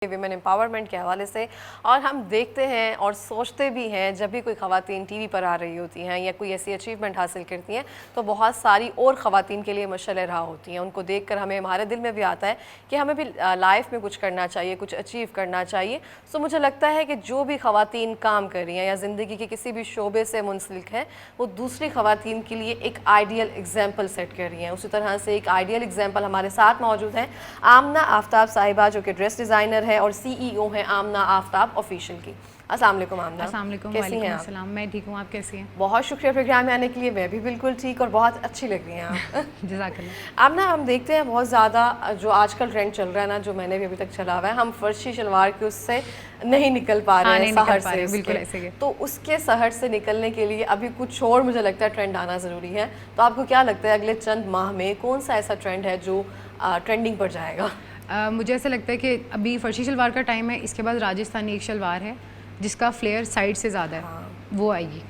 Women empowerment के हवाले से। और हम देखते हैं और सोचते भी हैं जब भी कोई ख़वातीन टीवी पर आ रही होती हैं या कोई ऐसी अचीवमेंट हासिल करती हैं तो बहुत सारी और ख़वातीन के लिए मशअल राह होती हैं। उनको देखकर हमें हमारे दिल में भी आता है कि हमें भी लाइफ में कुछ करना चाहिए, कुछ अचीव करना चाहिए। सो मुझे लगता है कि जो भी ख़वातीन काम कर रही हैं या ज़िंदगी के किसी भी शोबे से मुंसलिक है वो दूसरी ख़वातीन के लिए एक आइडियल एग्जाम्पल सेट कर रही हैं। उसी तरह से एक आइडियल एग्जाम्पल हमारे साथ मौजूद हैं आमना आफ्ताब साहिबा, जो कि ड्रेस डिज़ाइनर है और सीईओ है आमना आफ्ताब ऑफिशियल की। अस्सलाम वालेकुम आमना। अस्सलाम वालेकुम। कैसी हैं आप? अस्सलाम, मैं ठीक हूँ, आप कैसी हैं? बहुत शुक्रिया प्रोग्राम में आने के लिए। मैं भी बिल्कुल ठीक और बहुत अच्छी लग रही हैं आप। जज़ाकल्लाह। आमना, हम देखते हैं बहुत ज़्यादा जो आजकल ट्रेंड चल रहा है ना, जो मैंने भी अभी तक चला हुआ है, हम फर्शी शलवार के उससे नहीं निकल पा रहे हैं, सहर से। बिल्कुल ऐसे ही। तो उसके सहर से निकलने के लिए अभी कुछ और मुझे लगता है ट्रेंड आना ज़रूरी है। तो आपको क्या लगता है अगले चंद माह में कौन सा ऐसा ट्रेंड है जो ट्रेंडिंग पर जाएगा? मुझे ऐसा लगता है कि अभी फर्शी शलवार का टाइम है, इसके बाद राजस्थानी एक शलवार है जिसका फ्लेयर साइड से ज़्यादा है। हाँ। वो आएगी।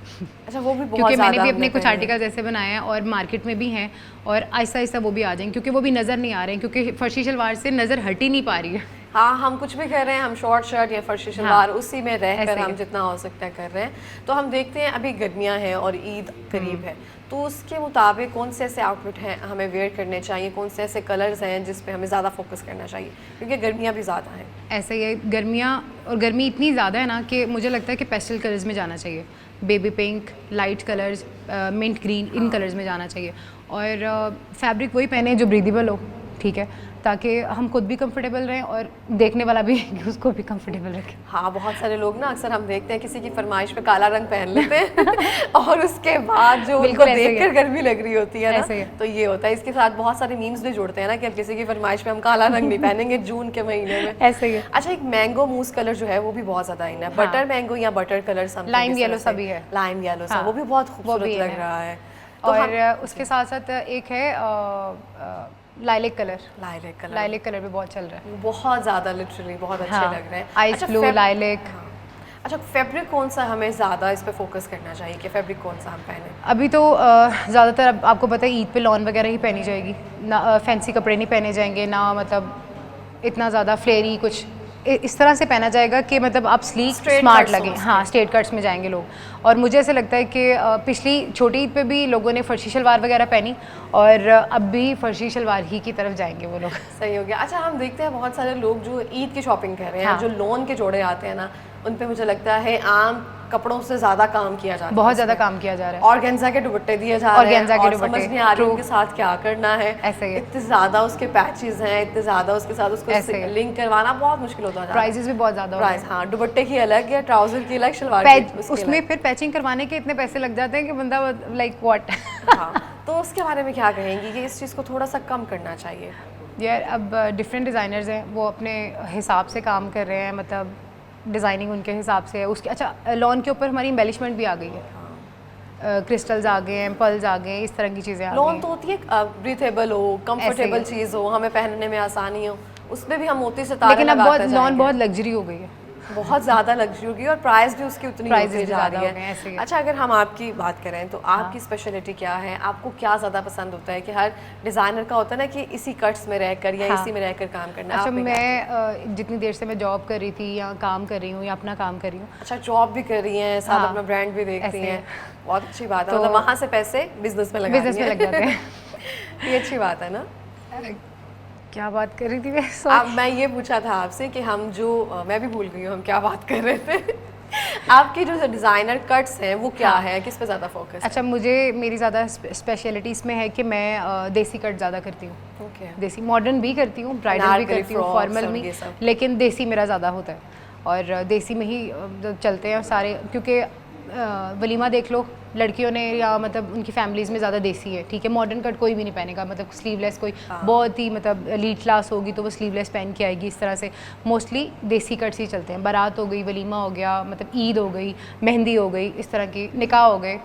अच्छा, वो भी बहुत क्योंकि मैंने भी अपने कुछ आर्टिकल्स ऐसे बनाए हैं और मार्केट में भी हैं और आहिस्ता आहिस्ता वो भी आ जाएंगे क्योंकि वो भी नज़र नहीं आ रहे हैं, क्योंकि फर्शी शलवार से नज़र हट ही नहीं पा रही है। हाँ, हम कुछ भी कर रहे हैं, हम शॉर्ट शर्ट या फर्शी शलवार उसी में रहकर हम जितना हो सकता है कर रहे हैं। तो हम देखते हैं अभी गर्मियाँ हैं और ईद करीब है, तो उसके मुताबिक कौन से ऐसे आउटफिट हैं हमें वेयर करने चाहिए, कौन से ऐसे कलर्स हैं जिस पे हमें ज़्यादा फोकस करना चाहिए, क्योंकि गर्मियाँ भी ज़्यादा हैं। ऐसे ही है, गर्मियाँ और गर्मी इतनी ज़्यादा है ना कि मुझे लगता है कि पेस्टल कलर्स में जाना चाहिए। Baby pink, light colours, mint green, इन कलर्स में जाना चाहिए। और फैब्रिक वही पहने जो ब्रीदेबल हो, ठीक है, ताकि हम खुद भी कंफर्टेबल रहें और देखने वाला भी उसको भी कंफर्टेबल रखें। हाँ, बहुत सारे लोग ना अक्सर हम देखते हैं किसी की फरमाइश पे काला रंग पहन लेते हैं और उसके बाद जो उनको देखकर गर्मी लग रही होती है ना, तो ये होता है। इसके साथ बहुत सारे मीम्स भी जुड़ते हैं ना कि अब किसी की फरमाइश पे हम काला रंग नहीं पहनेंगे जून के महीने में। ऐसे ही है। अच्छा, एक मैंगो मूस कलर जो है वो भी बहुत ज्यादा इन है। बटर मैंगो या बटर कलर, लाइम येलो सभी है। लाइम येलो सा वो भी बहुत खूबसूरत लग रहा है। और उसके साथ साथ एक है लाइलेक कलर। लाइलेक कलर भी बहुत चल रहा है, बहुत ज़्यादा, लिटरली बहुत अच्छे लग रहे हैं। Ice blue, lilac. अच्छा, फैब्रिक कौन सा हमें ज़्यादा इस पे फोकस करना चाहिए कि फैब्रिक कौन सा हम पहने? अभी तो ज़्यादातर आपको पता है ईद पे लॉन वगैरह ही पहनी जाएगी ना, फैंसी कपड़े नहीं पहने जाएंगे ना, मतलब इतना ज़्यादा फ्लेयरी कुछ इस तरह से पहना जाएगा कि मतलब आप स्लीक स्मार्ट लगे। हाँ, स्ट्रेट कट्स में जाएंगे लोग। और मुझे ऐसा लगता है कि पिछली छोटी ईद पे भी लोगों ने फर्शी शलवार वगैरह पहनी और अब भी फर्शी शलवार ही की तरफ जाएंगे वो लोग। सही हो गया। अच्छा, हम देखते हैं बहुत सारे लोग जो ईद की शॉपिंग कर रहे हैं, जो लोन के जोड़े आते हैं ना, उन पे मुझे लगता है आम कपड़ों से ज़्यादा काम किया जा रहा है, बहुत ज़्यादा काम किया जा रहा है। ऑर्गेन्जा के दुपट्टे दिए जा रहे हैं और समझ नहीं आ रही उनके साथ क्या करना है। ऐसे ही इतने ज़्यादा उसके पैचेस हैं, इतने ज़्यादा उसके साथ उसको लिंक करवाना बहुत मुश्किल होता है। प्राइसेस भी बहुत ज़्यादा प्राइस, हाँ, दुपट्टे की अलग है, ट्राउजर की अलग, शलवार की उसमें फिर पैचिंग करवाने के इतने पैसे लग जाते हैं कि बंदा लाइक व्हाट। हाँ, तो उसके बारे में क्या कहेंगी कि इस चीज़ को थोड़ा सा कम करना चाहिए? यार, अब डिफरेंट डिज़ाइनर्स हैं, वो अपने हिसाब से काम कर रहे हैं, मतलब डिज़ाइनिंग उनके हिसाब से है उसके। अच्छा, लॉन के ऊपर हमारी एम्बेलिशमेंट भी आ गई है, क्रिस्टल्स आ गए हैं, पर्ल्स आ गए हैं, इस तरह की चीज़ें आ गई हैं। लॉन तो होती है ब्रीथेबल हो, कंफर्टेबल चीज़ हो, हमें पहनने में आसानी हो, उसमें भी हम मोती सितारे लेकिन अब बहुत लॉन बहुत लग्जरी हो गई है, बहुत ज़्यादा लग्जरी होगी और प्राइस भी उसकी उतनी होती जा रही है। अच्छा, अगर हम आपकी बात करें तो आपकी स्पेशलिटी क्या है? आपको क्या ज़्यादा पसंद होता है? कि हर डिज़ाइनर का होता है ना कि इसी कट्स में रहकर या इसी में रहकर काम करना। अच्छा, मैं जितनी देर से मैं जॉब कर रही थी या काम कर रही हूँ या अपना काम कर रही हूँ। अच्छा, जॉब भी कर रही हैं, साथ अपना ब्रांड भी देखती हैं, बहुत अच्छी बात है। मतलब वहाँ से पैसे बिजनेस में लग जाते हैं। ये अच्छी बात है ना। क्या बात कर रही थी मैं? अब मैं ये पूछा था आपसे कि हम जो मैं भी भूल गई हूँ हम क्या बात कर रहे थे। आपकी जो डिज़ाइनर कट्स हैं वो क्या है, किस पे ज़्यादा फोकस? अच्छा, मुझे मेरी ज़्यादा स्पेशलिटी इसमें है कि मैं देसी कट ज़्यादा करती हूँ। देसी मॉडर्न भी करती हूँ, ब्राइडल भी करती हूँ, फॉर्मल भी, लेकिन देसी मेरा ज़्यादा होता है और देसी में ही चलते हैं सारे। क्योंकि वलीमा देख लो, लड़कियों ने या मतलब उनकी फैमिलीज़ में ज़्यादा देसी है, ठीक है। मॉडर्न कट कोई भी नहीं पहनेगा, मतलब स्लीवलेस कोई बहुत ही मतलब लीड क्लास होगी तो वो स्लीवलेस पहन के आएगी। इस तरह से मोस्टली देसी कट्स ही चलते हैं। बारात हो गई, वलीमा हो गया, मतलब ईद हो गई, मेहंदी हो गई, इस तरह की, निकाह हो गए,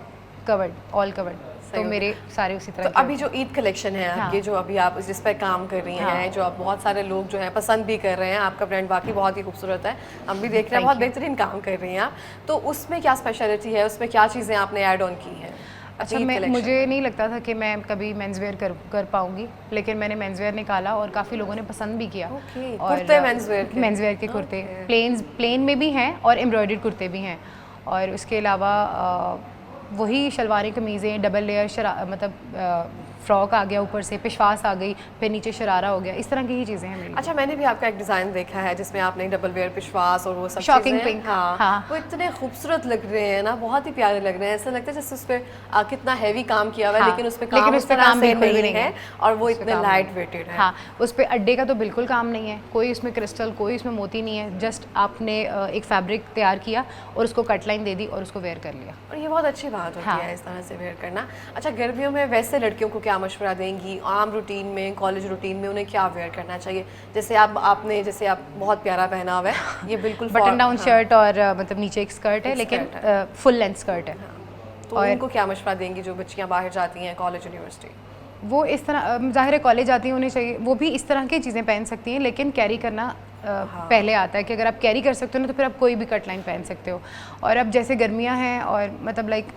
कवर्ड, ऑल कवर्ड, तो मेरे सारे उसी तरह। तो अभी जो ईद कलेक्शन है आपकी, जो अभी आप जिस पर काम कर रही हैं, जो आप बहुत सारे लोग जो हैं पसंद भी कर रहे हैं, आपका ब्रांड बाकी बहुत ही खूबसूरत है, हम भी देख रहे हैं, बहुत बेहतरीन काम कर रही हैं आप, तो उसमें क्या स्पेशलिटी है, उसमें क्या चीज़ें आपने ऐड ऑन की हैं? अच्छा, मुझे नहीं लगता था कि मैं कभी मेंस वेयर कर पाऊंगी, लेकिन मैंने मेंस वेयर निकाला और काफ़ी लोगों ने पसंद भी किया। और मेंस वेयर के कुर्ते प्लेन में भी हैं और एम्ब्रॉयडर्ड कुर्ते भी हैं, और उसके अलावा वही शलवारें कमीज़ें डबल लेयर मतलब फ्रॉक आ गया, ऊपर से पिशवास आ गई, फिर नीचे शरारा हो गया, इस तरह की ही चीज़ें हैं मेरी। अच्छा, मैंने भी आपका एक डिज़ाइन देखा है जिसमें आपने डबल वेयर पिशवास और वो सब शॉकिंग पिंक, हाँ, वो इतने खूबसूरत लग रहे हैं ना, बहुत ही प्यारे लग रहे हैं। ऐसा लगता है जैसे उस पर कितना हैवी काम किया हुआ है, लेकिन उस पर काम बिल्कुल भी नहीं है और वो इतने लाइट वेटेड है। हाँ, उस पर अड्डे का तो बिल्कुल काम नहीं है, कोई उसमें क्रिस्टल, कोई उसमें मोती नहीं है, जस्ट आपने एक फैब्रिक तैयार किया और उसको कट लाइन दे दी और उसको वेयर कर लिया, और ये बहुत अच्छी बात होती है इस तरह से वेयर करना। अच्छा, गर्मियों में वैसे लड़कियों को क्या मशवरा देंगी, आम रूटीन में, कॉलेज रूटीन में उन्हें क्या वेयर करना चाहिए? जैसे आप बहुत प्यारा पहना हुआ है, ये बिल्कुल बटन डाउन शर्ट और मतलब नीचे एक स्कर्ट है, लेकिन फुल लेंथ स्कर्ट है। तो उनको क्या मशवरा देंगी जो बच्चियां बाहर जाती हैं कॉलेज यूनिवर्सिटी? वो इस तरह, ज़ाहिर है कॉलेज जाती हैं, उन्हें चाहिए वो भी इस तरह की चीज़ें पहन सकती हैं, लेकिन कैरी करना पहले आता है कि अगर आप कैरी कर सकते हो ना तो फिर आप कोई भी कट लाइन पहन सकते हो। और अब जैसे गर्मियाँ हैं और मतलब लाइक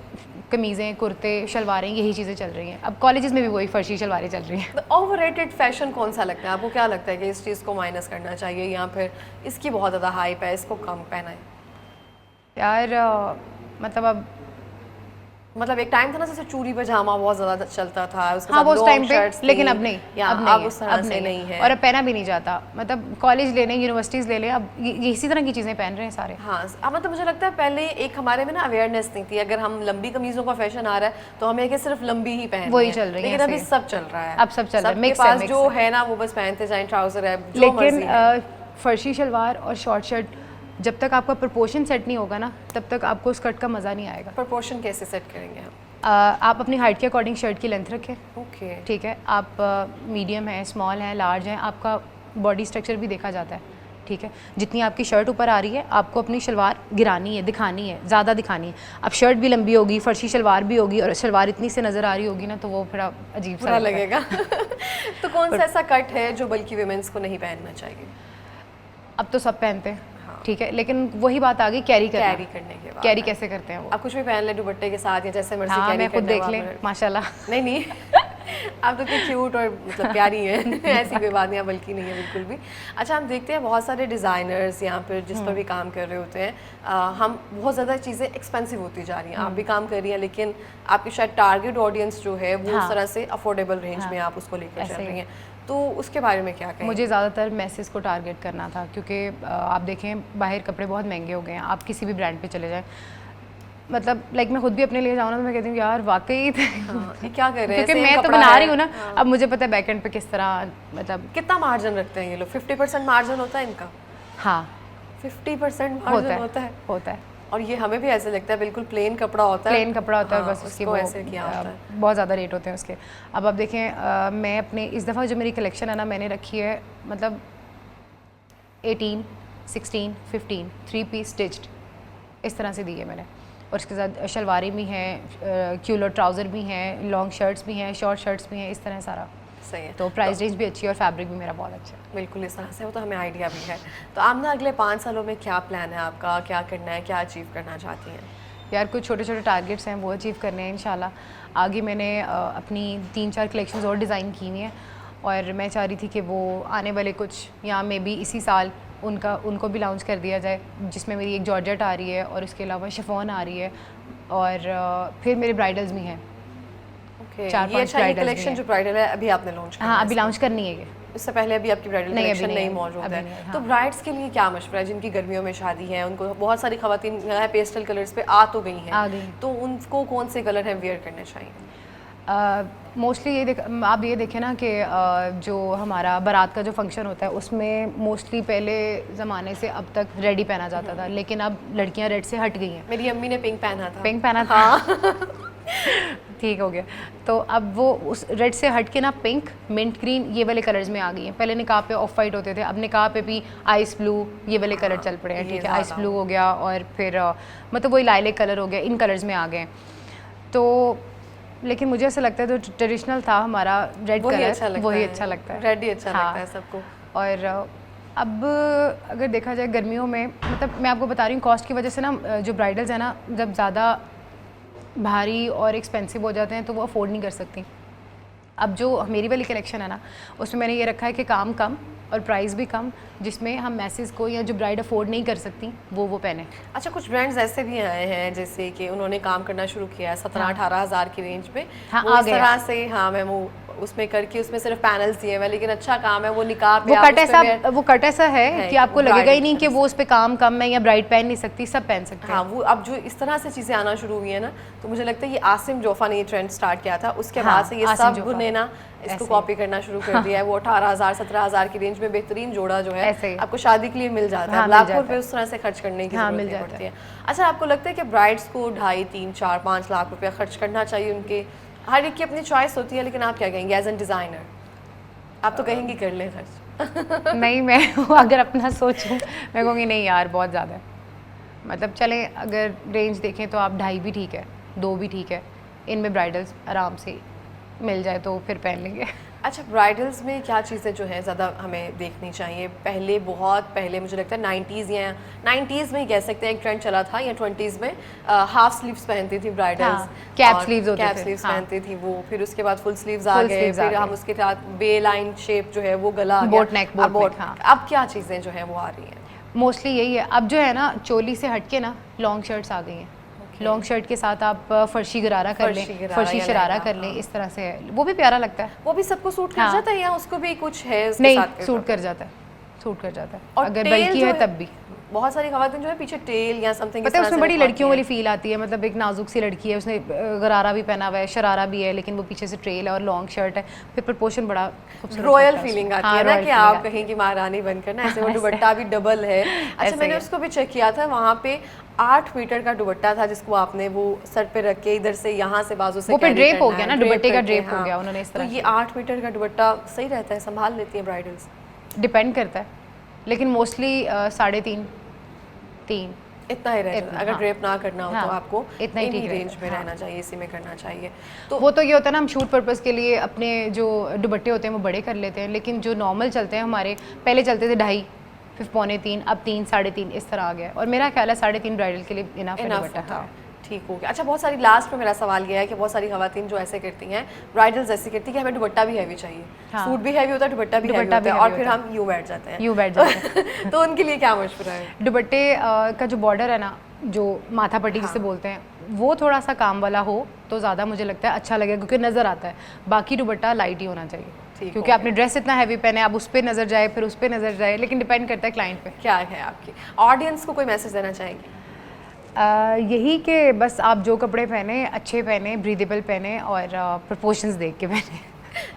कमीज़ें, कुर्ते, शलवारें, यही चीज़ें चल रही हैं। अब कॉलेजेस में भी वही फर्शी शलवारें चल रही हैं। ओवररेटेड फैशन कौन सा लगता है आपको? क्या लगता है कि इस चीज़ को माइनस करना चाहिए या फिर इसकी बहुत ज़्यादा हाइप है, इसको कम पहना है? यार मतलब एक टाइम था ना जैसे चूड़ी पजामा बहुत ज़्यादा चलता था, उसके हाँ, साथ उस टाइम पे, लेकिन अब उस तरह से नहीं है और अब पहना भी नहीं जाता। मतलब कॉलेज ले लें, यूनिवर्सिटीज़ ले लें, अब इसी तरह की चीज़ें पहन रहे हैं सारे। हाँ, मतलब मुझे लगता है पहले एक हमारे में ना अवेयरनेस नहीं थी, अगर हम लंबी कमीज़ों का फैशन आ रहा है तो हमें कि सिर्फ लंबी ही पहननी है, वही चल रही है, लेकिन अभी सब चल रहा है, अब सब चल रहा है, मिक्स पास जो है ना वो बस पहनते जाएं, ट्राउजर है, लेकिन फर्शी शलवार और शॉर्ट शर्ट जब तक आपका प्रोपोर्शन सेट नहीं होगा ना तब तक आपको स्कर्ट का मज़ा नहीं आएगा। प्रोपोर्शन कैसे सेट करेंगे हम? आप अपनी हाइट के अकॉर्डिंग शर्ट की लेंथ रखें। ओके, ठीक है, आप मीडियम है, स्मॉल है, लार्ज है, आपका बॉडी स्ट्रक्चर भी देखा जाता है। ठीक है, जितनी आपकी शर्ट ऊपर आ रही है आपको अपनी शलवार गिरानी है, दिखानी है, ज़्यादा दिखानी है। अब शर्ट भी लंबी होगी, फर्शी शलवार भी होगी और शलवार इतनी से नज़र आ रही होगी ना तो वो फिर अजीब सा लगेगा। तो कौन सा ऐसा कट है जो बल्कि विमेंस को नहीं पहनना चाहिए? अब तो सब पहनते हैं, ठीक है, लेकिन वही बात आ गई कैरी करने के बाद। कैरी कैसे करते हैं वो? आप कुछ भी पहन ले दुपट्टे के साथ या जैसे मर्जी कैरी मैं खुद देख लें, माशाल्लाह। नहीं आप तो कितनी क्यूट और मतलब प्यारी हैं। ऐसी कोई बात नहीं, बल्कि नहीं है बिल्कुल भी। अच्छा, हम देखते हैं बहुत सारे डिज़ाइनर्स यहाँ पर जिस पर भी काम कर रहे होते हैं, हम बहुत ज़्यादा चीज़ें एक्सपेंसिव होती जा रही हैं। आप भी काम कर रही हैं, लेकिन आपकी शायद टारगेट ऑडियंस जो है वो उस तरह से अफोर्डेबल रेंज में आप उसको लेकर चल रही हैं, तो उसके बारे में क्या कहें? मुझे ज़्यादातर मैसेज को टारगेट करना था, क्योंकि आप देखें बाहर कपड़े बहुत महंगे हो गए हैं, आप किसी भी ब्रांड पे चले जाएं, मतलब लाइक मैं खुद भी अपने लिए जाऊँ ना तो मैं कहती हूँ यार वाकई क्या कर रहे हैं, क्योंकि मैं तो बना रही हूँ ना। अब मुझे पता है बैक एंड पे किस तरह, मतलब कितना मार्जिन रखते हैं ये लोग? 50% मार्जिन होता है इनका? हाँ, 50% मार्जिन होता है। और ये हमें भी ऐसे लगता है बिल्कुल प्लेन कपड़ा होता है, प्लेन कपड़ा होता है, बस उसकी वो ऐसे किया होता है। बहुत ज़्यादा रेट होते हैं उसके। अब आप देखें मैं अपने इस दफ़ा जो मेरी कलेक्शन है ना, मैंने रखी है मतलब 18, 16, 15 3 पीस स्टिच्ड इस तरह से दी है मैंने, और इसके साथ शलवारें भी हैं, क्यूलर ट्राउज़र भी हैं, लॉन्ग शर्ट्स भी हैं, शॉर्ट शर्ट्स भी हैं, इस तरह सारा सही है। तो प्राइस रेंज भी अच्छी है और फैब्रिक भी मेरा बहुत अच्छा है। बिल्कुल इस तरह से वो तो हमें आइडिया भी है। तो आप ना अगले 5 सालों में क्या प्लान है आपका, क्या करना है, क्या अचीव करना चाहती हैं? यार कुछ छोटे छोटे टारगेट्स हैं वो अचीव करने हैं इंशाल्लाह। आगे मैंने अपनी 3-4 कलेक्शंस और डिज़ाइन की हुई हैं और मैं चाह रही थी कि वो आने वाले कुछ या मे बी इसी साल उनको भी लॉन्च कर दिया जाए, जिसमें मेरी एक जॉर्जेट आ रही है और इसके अलावा शिफॉन आ रही है और फिर मेरे ब्राइडल्स भी हैं। ये अच्छा कलेक्शन जो ब्राइडल है अभी आपने लॉन्च किया? हाँ, अभी लॉन्च करनी है ये। इससे पहले अभी आपकी ब्राइडल कलेक्शन नहीं मौजूद है। हाँ। तो ब्राइड्स के लिए क्या मशवरा है जिनकी गर्मियों में शादी है? उनको बहुत सारी खवातीन पेस्टल कलर्स पे आ तो गई हैं, तो उनको कौन से कलर हैं वेयर करने चाहिए? मोस्टली आप ये देखें ना कि जो हमारा बारात का जो फंक्शन होता है उसमें मोस्टली पहले ज़माने से अब तक रेड ही पहना जाता था, लेकिन अब लड़कियां रेड से हट गई हैं। मेरी अम्मी ने पिंक पहना था। पिंक पहना था? हाँ। ठीक हो गया। तो अब वो उस रेड से हट के ना पिंक, मिंट ग्रीन, ये वाले कलर्स में आ गई हैं। पहले निकाह पे ऑफ वाइट होते थे, अब निकाह पे भी आइस ब्लू, ये वाले कलर चल पड़े हैं। ठीक है, आइस ब्लू हो गया और फिर मतलब वही लाइलेक कलर हो गया, इन कलर्स में आ गए। तो लेकिन मुझे ऐसा लगता है जो ट्रेडिशनल था हमारा रेड कलर वही अच्छा लगता है। रेड ही अच्छा लगता है सबको। और अब अगर देखा जाए गर्मियों में, मतलब मैं आपको बता रही हूँ कॉस्ट की वजह से ना जो ब्राइडल्स है ना, जब ज़्यादा भारी और एक्सपेंसिव हो जाते हैं तो वो अफोर्ड नहीं कर सकती। अब जो मेरी वाली कलेक्शन है ना, उसमें मैंने ये रखा है कि काम कम और प्राइस भी कम, जिसमें हम मैसेज को या जो ब्राइड अफोर्ड नहीं कर सकती वो पहने। अच्छा, कुछ ब्रांड्स ऐसे भी आए हैं जैसे कि उन्होंने काम करना शुरू किया है 17-18 हज़ार की रेंज में। हाँ, वो इस तरह से, हाँ मैं वो उसमें करके उसमें सिर्फ पैनल्स दिए हुए, लेकिन अच्छा काम है। वो निकाब पे वो कट ऐसा है कि आपको लगेगा ही नहीं कि वो उस पे काम कम है या ब्राइड पहन नहीं सकती, सब पहन सकते हैं। हाँ, वो अब जो इस तरह से चीज़ें आना शुरू हुई है ना, तो मुझे लगता है ये आसिम जोफा ने ये ट्रेंड स्टार्ट किया था, उसके बाद से ये सब ने ना इसको कॉपी करना शुरू कर दिया है। वो 18,000 17,000 की रेंज में बेहतरीन जोड़ा जो है आपको शादी के लिए मिल जाता है, लाखों रुपए उस तरह से खर्च करने की जरूरत नहीं पड़ती है। अच्छा, आपको लगता है कि ब्राइड्स को 2.5, 3, 4, 5 लाख रुपया खर्च करना चाहिए? उनके हर एक की अपनी चॉइस होती है, लेकिन आप क्या कहेंगे एज एन डिज़ाइनर? आप तो कहेंगे कर ले खर्च। नहीं, मैं अगर अपना सोचूं मैं कहूँगी नहीं यार बहुत ज़्यादा है। मतलब चलें, अगर रेंज देखें तो आप 2.5 भी ठीक है, 2 भी ठीक है, इनमें ब्राइडल्स आराम से मिल जाए तो फिर पहन लेंगे। अच्छा, ब्राइडल्स में क्या चीज़ें जो है ज़्यादा हमें देखनी चाहिए? पहले, बहुत पहले, मुझे लगता है 90s या 90s में ही कह सकते हैं, एक ट्रेंड चला था, या 20s में हाफ स्लीव्स पहनती थी ब्राइडल्स। हाँ, कैप स्लीव्स होते थे। कैप स्लीव्स पहनती थी वो, फिर उसके बाद फुल स्लीव्स आ गए, फिर हम उसके साथ बे लाइन शेप जो है वो गला, बोट नेक, अब क्या चीज़ें जो है वो आ रही हैं? मोस्टली यही है। अब जो है ना, चोली से हटके ना लॉन्ग शर्ट्स आ गई हैं। लॉन्ग शर्ट के साथ आप फर्शी गरारा कर लें, फर्शी शरारा कर लें, इस तरह से है, वो भी प्यारा लगता है। वो भी सबको सूट कर जाता है या उसको भी कुछ है उसके नहीं, साथ? सूट कर जाता है, सूट कर जाता है, और अगर बल्कि है तब भी। बहुत सारी खवातीन जो है पीछे टेल या समथिंग, पता है उसमें बड़ी लड़कियों वाली फील आती है। मतलब एक नाजुक सी लड़की है, उसने गरारा भी पहना हुआ है, शरारा भी है, लेकिन वो पीछे से ट्रेल है और लॉन्ग शर्ट है, फिर प्रपोर्शन बड़ा रॉयल फीलिंग आती है ना, कि आप कहीं की महारानी बनकर ना, ऐसे वो दुपट्टा भी डबल है। अच्छा, मैंने उसको भी चेक किया था, वहाँ पे 8 मीटर का दुपट्टा था, जिसको आपने वो सर पे रख के इधर से यहाँ से बाजू से वो पे ड्रेप हो गया ना, दुपट्टे का ड्रेप हो गया उन्होंने इस तरह। तो ये 8 मीटर का दुपट्टा सही रहता है, संभाल लेती है ब्राइडल्स? डिपेंड करता है, लेकिन मोस्टली 3.5 3 इतना ही रहता है। अगर ड्रेप ना करना हो तो आपको इतना ही रेंज में रहना चाहिए, इसी में करना चाहिए। तो वो तो ये होता है ना, हम शूट पर्पस के लिए अपने जो दुपट्टे होते हैं वो बड़े कर लेते हैं, लेकिन जो नॉर्मल चलते हैं हमारे, पहले चलते थे 2.5, फिर 2.25, अब 3, 3.5 इस तरह आ गया। और मेरा ख्याल है 3.5 ब्राइडल के लिए इनफ है। ठीक हो गया। अच्छा, बहुत सारी, लास्ट में मेरा सवाल ये है कि बहुत सारी खवातीन जो ऐसे करती हैं, ब्राइडल्स ऐसी करती हैं कि हमें दुपट्टा भी हैवी चाहिए, सूट भी हैवी होता है, दुपट्टा भी हैवी होता है, और फिर हम यूं बैठ जाते हैं। तो उनके लिए क्या मशवरा है? दुपट्टे का जो बॉर्डर है ना, जो माथा पट्टी जिसे बोलते हैं, वो थोड़ा सा काम वाला हो तो ज़्यादा मुझे लगता है अच्छा लगेगा, क्योंकि नज़र आता है। बाकी दुपट्टा लाइट ही होना चाहिए, क्योंकि आपने ड्रेस इतना हैवी पहने, आप उस पर नज़र जाए, फिर उस पर नज़र जाए, लेकिन डिपेंड करता है क्लाइंट पे। क्या है आपकी ऑडियंस को कोई मैसेज देना चाहेंगे? यही कि बस आप जो कपड़े पहने अच्छे पहने, ब्रीदेबल पहने और प्रोपोर्शंस देख के पहने।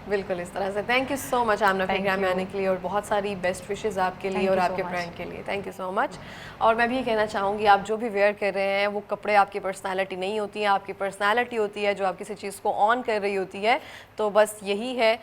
बिल्कुल इस तरह से। Thank you so much Aamna programme में आने के लिए, और बहुत सारी बेस्ट विशेस आपके लिए और आपके ब्रांड के लिए। Thank you so much. और मैं भी कहना चाहूँगी, आप जो भी वेयर कर रहे हैं, वो कपड़े आपकी पर्सनालिटी नहीं होती हैं, आपकी पर्सनालिटी होती है जो आप किसी चीज़ को ऑन कर रही होती है। तो बस यही है